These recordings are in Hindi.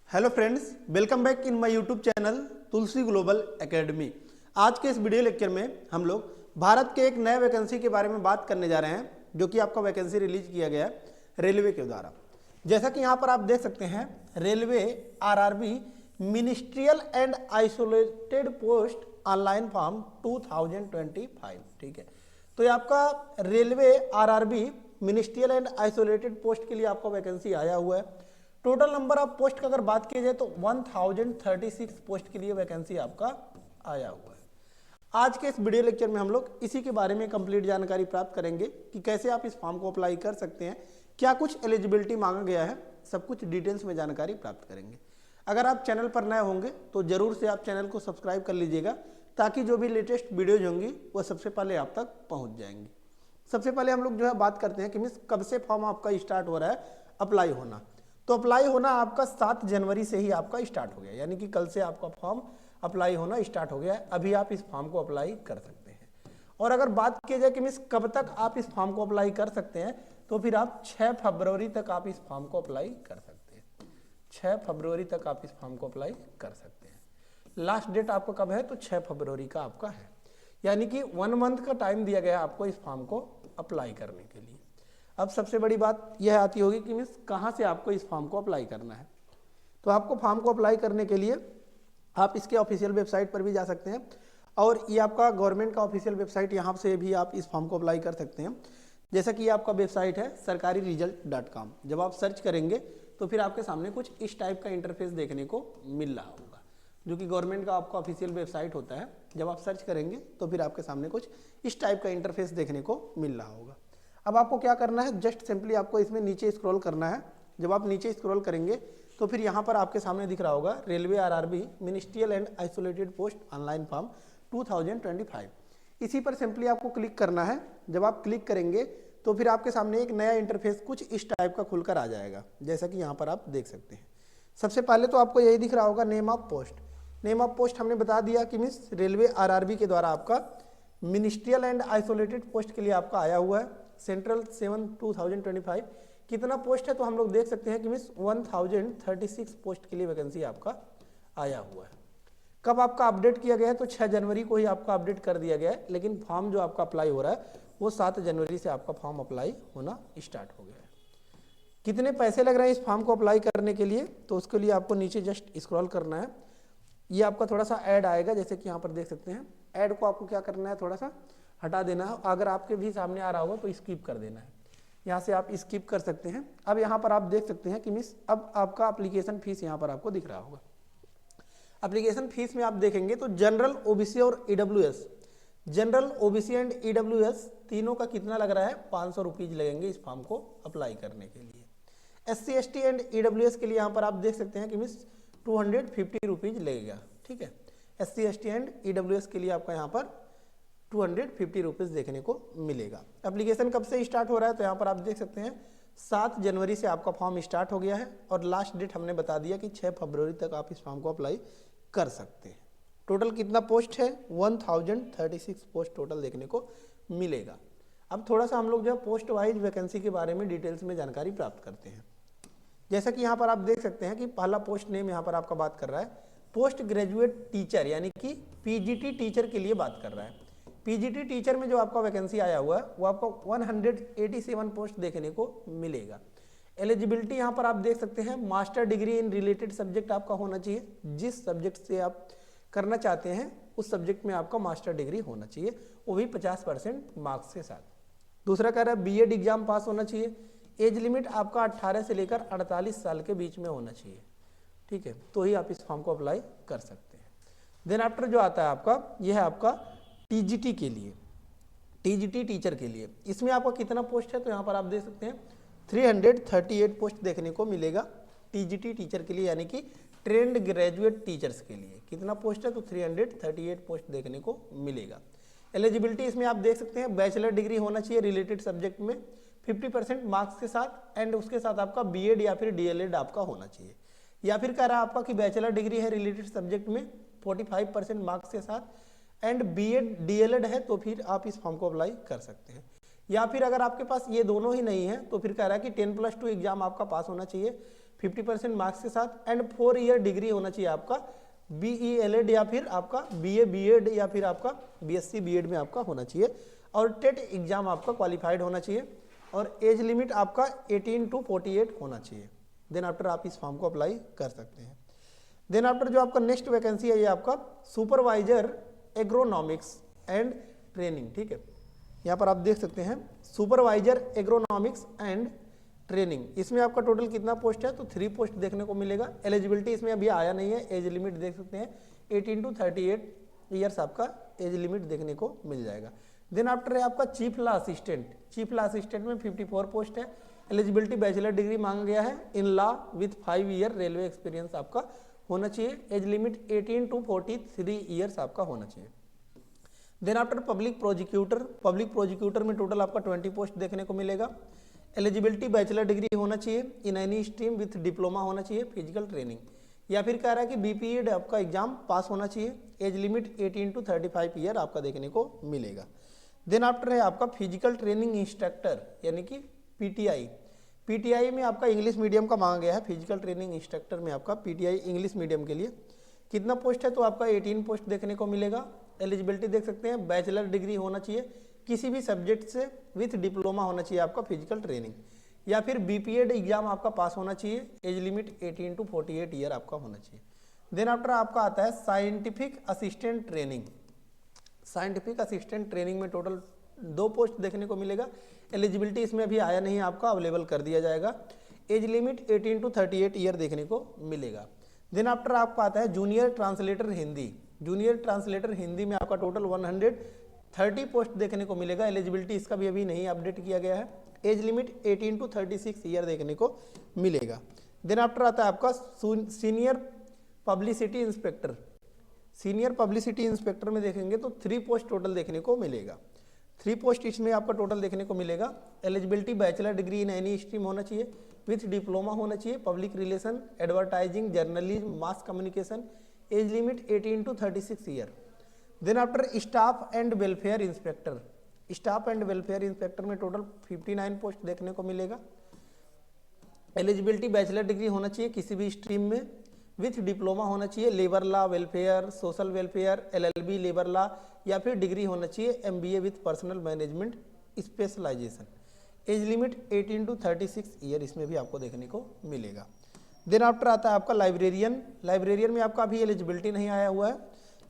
Hello friends, welcome back in my YouTube channel Tulsi global academy. आज के इस वीडियो लेक्चर में हम लोग भारत के एक नए वैकेंसी के बारे में बात करने जा रहे हैं, जो कि आपका वैकेंसी रिलीज किया गया है रेलवे के द्वारा। जैसा कि यहाँ पर आप देख सकते हैं, railway RRB ministerial and isolated post online form 2025। ठीक है, तो ये आपका railway RRB ministerial and isolated post के लिए आपका वैकेंसी आया हुआ है। टोटल नंबर ऑफ पोस्ट का अगर बात की जाए तो 1036 पोस्ट के लिए वैकेंसी आपका आया हुआ है। आज के इस वीडियो लेक्चर में हम लोग इसी के बारे में कंप्लीट जानकारी प्राप्त करेंगे कि कैसे आप इस फॉर्म को अप्लाई कर सकते हैं, क्या कुछ एलिजिबिलिटी मांगा गया है, सब कुछ डिटेल्स में जानकारी प्राप्त करेंगे। अगर आप चैनल पर नए होंगे तो जरूर से आप चैनल को सब्सक्राइब कर लीजिएगा, ताकि जो भी लेटेस्ट वीडियोज होंगी वह सबसे पहले आप तक पहुँच जाएंगी। सबसे पहले हम लोग जो है बात करते हैं कि मिस कब से फॉर्म आपका स्टार्ट हो रहा है अप्लाई होना। तो अप्लाई होना आपका 7 जनवरी से ही आपका स्टार्ट हो गया, यानी कि कल से आपका फॉर्म अप्लाई होना स्टार्ट हो गया है। अभी आप इस फॉर्म को अप्लाई कर सकते हैं। और अगर बात की जाए कि मिस कब तक आप इस फॉर्म को अप्लाई कर सकते हैं, तो फिर आप 6 फरवरी तक आप इस फॉर्म को अप्लाई कर सकते हैं। 6 फरवरी तक आप इस फॉर्म को अप्लाई कर सकते हैं। लास्ट डेट आपका कब है? तो 6 फरवरी का आपका है, यानी कि 1 मंथ का टाइम दिया गया आपको इस फॉर्म को अप्लाई करने के लिए। अब सबसे बड़ी बात यह आती होगी कि मिस कहाँ से आपको इस फॉर्म को अप्लाई करना है। तो आपको फॉर्म को अप्लाई करने के लिए आप इसके ऑफिशियल वेबसाइट पर भी जा सकते हैं, और ये आपका गवर्नमेंट का ऑफिशियल वेबसाइट, यहाँ से भी आप इस फॉर्म को अप्लाई कर सकते हैं। जैसा कि ये आपका वेबसाइट है sarkariresult.com। जब आप सर्च करेंगे तो फिर आपके सामने कुछ इस टाइप का इंटरफेस देखने को मिल रहा होगा, जो कि गवर्नमेंट का आपका ऑफिशियल वेबसाइट होता है। जब आप सर्च करेंगे तो फिर आपके सामने कुछ इस टाइप का इंटरफेस देखने को मिल रहा होगा। अब आपको क्या करना है, जस्ट सिंपली आपको इसमें नीचे स्क्रॉल करना है। जब आप नीचे स्क्रॉल करेंगे तो फिर यहाँ पर आपके सामने दिख रहा होगा railway RRB ministerial and isolated post online form 2025। इसी पर सिंपली आपको क्लिक करना है। जब आप क्लिक करेंगे तो फिर आपके सामने एक नया इंटरफेस कुछ इस टाइप का खुलकर आ जाएगा, जैसा कि यहाँ पर आप देख सकते हैं। सबसे पहले तो आपको यही दिख रहा होगा name of post. Name of post हमने बता दिया कि मिस रेलवे आरआरबी के द्वारा आपका मिनिस्ट्रियल एंड आइसोलेटेड पोस्ट के लिए आपका आया हुआ है सेंट्रल 7 2025। कितना पोस्ट है? तो हम लोग देख सकते हैं कि मिस 1036 पोस्ट के लिए वैकेंसी आपका आया हुआ है। कब आपका अपडेट किया गया है? तो 6 जनवरी को ही आपका अपडेट कर दिया गया है, लेकिन फॉर्म जो आपका अप्लाई हो रहा है वो 7 जनवरी से आपका फॉर्म अप्लाई होना स्टार्ट हो गया है। कितने पैसे लग रहे हैं इस फॉर्म को अप्लाई करने के लिए? तो उसके लिए आपको नीचे जस्ट स्क्रॉल करना है। ये आपका थोड़ा सा ऐड आएगा, जैसे कि यहाँ पर देख सकते हैं। ऐड को आपको क्या करना है, थोड़ा सा हटा देना है। अगर आपके भी सामने आ रहा होगा तो स्किप कर देना है। यहाँ से आप स्किप कर सकते हैं। अब यहाँ पर आप देख सकते हैं कि मिस अब आपका एप्लीकेशन फीस यहाँ पर आपको दिख रहा होगा। एप्लीकेशन फीस में आप देखेंगे तो जनरल, ओबीसी और EWS, general, OBC and EWS तीनों का कितना लग रहा है? 500 रुपीज लगेंगे इस फॉर्म को अप्लाई करने के लिए। SC, ST एंड ईडब्ल्यूएस के लिए यहाँ पर आप देख सकते हैं कि मिस 250 रुपीज लगेगा। ठीक है, SC, ST एंड ईडब्ल्यूएस के लिए आपका यहाँ पर 250 रुपीज देखने को मिलेगा। एप्लीकेशन कब से स्टार्ट हो रहा है? तो यहाँ पर आप देख सकते हैं 7 जनवरी से आपका फॉर्म स्टार्ट हो गया है, और लास्ट डेट हमने बता दिया कि 6 फरवरी तक आप इस फॉर्म को अप्लाई कर सकते हैं। टोटल कितना पोस्ट है? 1036 पोस्ट टोटल देखने को मिलेगा। अब थोड़ा सा हम लोग जो है पोस्ट वाइज वैकेंसी के बारे में डिटेल्स में जानकारी प्राप्त करते हैं। जैसा कि यहाँ पर आप देख सकते हैं कि पहला पोस्ट नेम यहाँ पर आपका बात कर रहा है पोस्ट ग्रेजुएट टीचर, यानी कि पीजीटी टीचर के लिए बात कर रहा है। पीजीटी टीचर में जो आपका वैकेंसी आया हुआ है वो आपको 187 पोस्ट देखने को मिलेगा। एलिजिबिलिटी यहाँ पर आप देख सकते हैं, master degree in related subject आपका होना चाहिए। जिस सब्जेक्ट से आप करना चाहते हैं उस सब्जेक्ट में आपका मास्टर डिग्री होना चाहिए, वो भी 50% मार्क्स के साथ। दूसरा कह रहा है बीएड एग्जाम पास होना चाहिए। एज लिमिट आपका 18 से लेकर 48 साल के बीच में होना चाहिए। ठीक है, तो ही आप इस फॉर्म को अप्लाई कर सकते हैं। देन आफ्टर जो आता है आपका, यह है आपका टीजीटी के लिए, टीजीटी टीचर के लिए। इसमें आपका कितना पोस्ट है? तो यहाँ पर आप देख सकते हैं 338 पोस्ट देखने को मिलेगा टीजीटी टीचर के लिए, यानी कि ट्रेंड ग्रेजुएट टीचर्स के लिए। कितना पोस्ट है? तो 338 पोस्ट देखने को मिलेगा। एलिजिबिलिटी इसमें आप देख सकते हैं, बैचलर डिग्री होना चाहिए रिलेटेड सब्जेक्ट में 50% मार्क्स के साथ, एंड उसके साथ आपका बीएड या फिर डीएलएड आपका होना चाहिए। या फिर कह रहा है आपका कि बैचलर डिग्री है रिलेटेड सब्जेक्ट में 45% मार्क्स के साथ, एंड बीएड डीएलएड है, तो फिर आप इस फॉर्म को अप्लाई कर सकते हैं। या फिर अगर आपके पास ये दोनों ही नहीं है तो फिर कह रहा है कि 10+2 एग्जाम आपका पास होना चाहिए 50% मार्क्स के साथ, एंड 4 ईयर डिग्री होना चाहिए आपका BE-LED या फिर आपका BA B.Ed या फिर आपका BSc B.Ed में आपका होना चाहिए, और टेट एग्जाम आपका क्वालिफाइड होना चाहिए, और एज लिमिट आपका 18 to 48 होना चाहिए। देन आफ्टर आप इस फॉर्म को अप्लाई कर सकते हैं। देन आफ्टर जो आपका नेक्स्ट वैकेंसी है ये आपका सुपरवाइजर एग्रोनॉमिक्स एंड ट्रेनिंग, ठीक है, यहाँ पर आप देख सकते हैं सुपरवाइजर एग्रोनॉमिक्स एंड ट्रेनिंग। इसमें आपका टोटल कितना पोस्ट है, तो 3 पोस्ट देखने को मिलेगा। एलिजिबिलिटी इसमें अभी आया नहीं है, एज लिमिट देख सकते हैं 18 to 38 ईयर्स आपका एज लिमिट देखने को मिल जाएगा। देन आफ्टर है आपका chief law assistant. Chief law assistant में 54 पोस्ट है। एलिजिबिलिटी बैचलर डिग्री मांगा गया है in law with 5 year railway experience आपका होना चाहिए। एज लिमिट 18 to 43 ईयर्स आपका होना चाहिए। Then after public prosecutor. Public prosecutor में टोटल आपका 20 पोस्ट देखने को मिलेगा। एलिजिबिलिटी बैचलर डिग्री होना चाहिए in any stream with diploma होना चाहिए, फिजिकल ट्रेनिंग, या फिर कह रहा है कि BPED आपका एग्जाम पास होना चाहिए। एज लिमिट 18 to 35 ईयर आपका देखने को मिलेगा। देन आफ्टर है आपका फिजिकल ट्रेनिंग इंस्ट्रक्टर यानी कि PTI। PTI में आपका इंग्लिश मीडियम का मांगा गया है। फिजिकल ट्रेनिंग इंस्ट्रक्टर में आपका PTI इंग्लिश मीडियम के लिए कितना पोस्ट है, तो आपका 18 पोस्ट देखने को मिलेगा। एलिजिबिलिटी देख सकते हैं बैचलर डिग्री होना चाहिए किसी भी सब्जेक्ट से विथ डिप्लोमा होना चाहिए आपका फिजिकल ट्रेनिंग, या फिर BPED एग्जाम आपका पास होना चाहिए। एज लिमिट 18 to 48 ईयर आपका होना चाहिए। देन आफ्टर आपका आता है scientific assistant training. Scientific assistant training में टोटल 2 पोस्ट देखने को मिलेगा। एलिजिबिलिटी इसमें अभी आया नहीं है, आपका अवेलेबल कर दिया जाएगा। एज लिमिट 18 to 38 ईयर देखने को मिलेगा। देन आफ्टर आपका आता है junior translator Hindi. Junior translator Hindi में आपका टोटल 130 पोस्ट देखने को मिलेगा। एलिजिबिलिटी इसका भी अभी नहीं अपडेट किया गया है। एज लिमिट 18 to 36 ईयर देखने को मिलेगा। देन आफ्टर आता है आपका senior publicity inspector. Senior publicity inspector में देखेंगे तो 3 पोस्ट टोटल देखने को मिलेगा। 3 पोस्ट इसमें आपका टोटल देखने को मिलेगा। Eligibility bachelor degree in any stream होना चाहिए विथ डिप्लोमा होना चाहिए, public relation, advertising, journalism, mass communication. Age limit 18 to 36 year. Then after staff and welfare inspector. Staff and welfare inspector में टोटल 59 पोस्ट देखने को मिलेगा। एलिजिबिलिटी बैचलर डिग्री होना चाहिए किसी भी स्ट्रीम में विथ डिप्लोमा होना चाहिए, labour law, welfare, social welfare, LLB labour law, या फिर डिग्री होना चाहिए MBA with personal management specialisation. Age limit 18 to 36 year इसमें भी आपको देखने को मिलेगा। देन आफ्टर आता है आपका लाइब्रेरियन। लाइब्रेरियन में आपका अभी एलिजिबिलिटी नहीं आया हुआ है,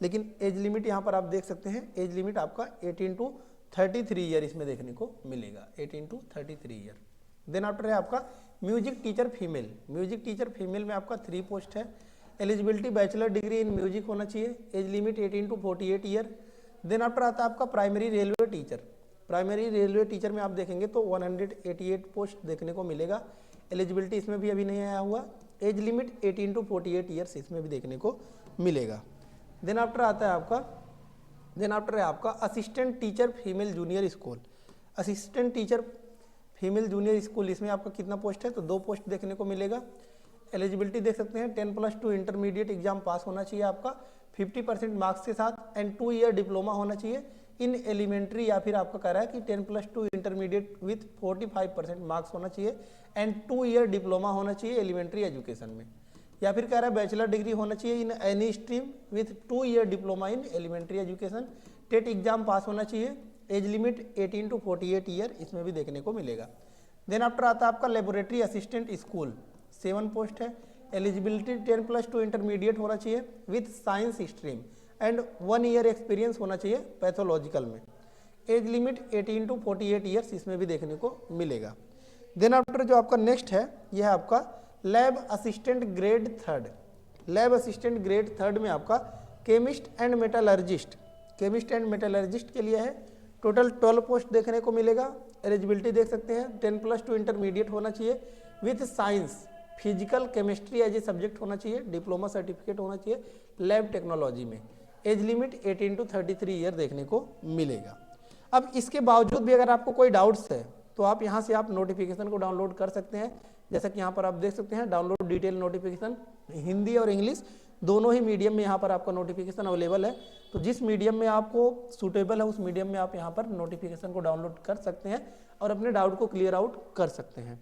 लेकिन एज लिमिट यहाँ पर आप देख सकते हैं। एज लिमिट आपका 18 to 33 ईयर इसमें देखने को मिलेगा, 18 to 33 ईयर। देन आफ्टर है आपका music teacher female. Music teacher female में आपका 3 पोस्ट है। Eligibility bachelor degree in music होना चाहिए। Age limit 18 to 48 year. Then after आता है आपका primary railway teacher. Primary railway teacher में आप देखेंगे तो 188 पोस्ट देखने को मिलेगा। एलिजिबिलिटी इसमें भी अभी नहीं आया हुआ। एज लिमिट 18 to 48 ईयर्स इसमें भी देखने को मिलेगा। देन आफ्टर आता है आपका assistant teacher female junior school. Assistant teacher female junior school इसमें आपका कितना पोस्ट है, तो 2 पोस्ट देखने को मिलेगा। एलिजिबिलिटी देख सकते हैं 10+2 इंटरमीडिएट एग्जाम पास होना चाहिए आपका 50% मार्क्स के साथ, एंड 2 ईयर डिप्लोमा होना चाहिए इन एलिमेंट्री, या फिर आपका कह रहा है कि 10+2 इंटरमीडिएट विथ 45% मार्क्स होना चाहिए, एंड 2 ईयर डिप्लोमा होना चाहिए एलिमेंट्री एजुकेशन में, या फिर कह रहा है बैचलर डिग्री होना चाहिए in any stream with 2 year diploma in elementary education. TET exam pass होना चाहिए। एज लिमिट 18 to 48 ईयर इसमें भी देखने को मिलेगा। देन आफ्टर आता है आपका लेबोरेटरी असिस्टेंट स्कूल। 7 पोस्ट है। एलिजिबिलिटी 10+2 इंटरमीडिएट होना चाहिए with science stream, and 1 year experience होना चाहिए पैथोलॉजिकल में। एज लिमिट 18 to 48 ईयर्स इसमें भी देखने को मिलेगा। देन आफ्टर जो आपका नेक्स्ट है यह है आपका lab assistant grade 3। Lab assistant grade 3 में आपका chemist and metallurgist. Chemist and metallurgist के लिए है। टोटल 12 पोस्ट देखने को मिलेगा। एलिजिबिलिटी देख सकते हैं 10+2 इंटरमीडिएट होना चाहिए with science, physical, chemistry as a subject होना चाहिए, डिप्लोमा सर्टिफिकेट होना चाहिए लैब टेक्नोलॉजी में। एज लिमिट 18 to 33 ईयर देखने को मिलेगा। अब इसके बावजूद भी अगर आपको कोई डाउट्स है तो आप यहाँ से आप नोटिफिकेशन को डाउनलोड कर सकते हैं। जैसा कि यहाँ पर आप देख सकते हैं डाउनलोड डिटेल नोटिफिकेशन, हिंदी और इंग्लिश दोनों ही मीडियम में यहाँ पर आपका नोटिफिकेशन अवेलेबल है। तो जिस मीडियम में आपको सूटेबल है उस मीडियम में आप यहाँ पर नोटिफिकेशन को डाउनलोड कर सकते हैं और अपने डाउट को क्लियर आउट कर सकते हैं।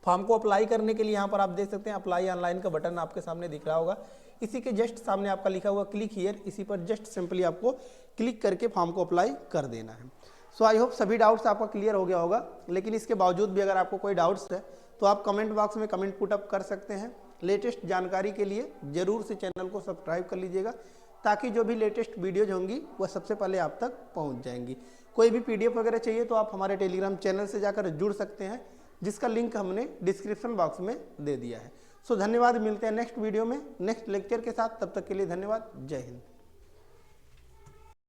फॉर्म को अप्लाई करने के लिए यहाँ पर आप देख सकते हैं अप्लाई ऑनलाइन का बटन आपके सामने दिख रहा होगा। इसी के जस्ट सामने आपका लिखा हुआ क्लिक हियर, इसी पर जस्ट सिंपली आपको क्लिक करके फॉर्म को अप्लाई कर देना है। सो आई होप सभी डाउट्स आपका क्लियर हो गया होगा, लेकिन इसके बावजूद भी अगर आपको कोई डाउट्स है तो आप कमेंट बॉक्स में कमेंट पुट अप कर सकते हैं। लेटेस्ट जानकारी के लिए जरूर से चैनल को सब्सक्राइब कर लीजिएगा, ताकि जो भी लेटेस्ट वीडियोज होंगी वह सबसे पहले आप तक पहुंच जाएंगी। कोई भी PDF वगैरह चाहिए तो आप हमारे टेलीग्राम चैनल से जाकर जुड़ सकते हैं, जिसका लिंक हमने डिस्क्रिप्शन बॉक्स में दे दिया है। सो धन्यवाद, मिलते हैं नेक्स्ट वीडियो में नेक्स्ट लेक्चर के साथ। तब तक के लिए धन्यवाद, जय हिंद।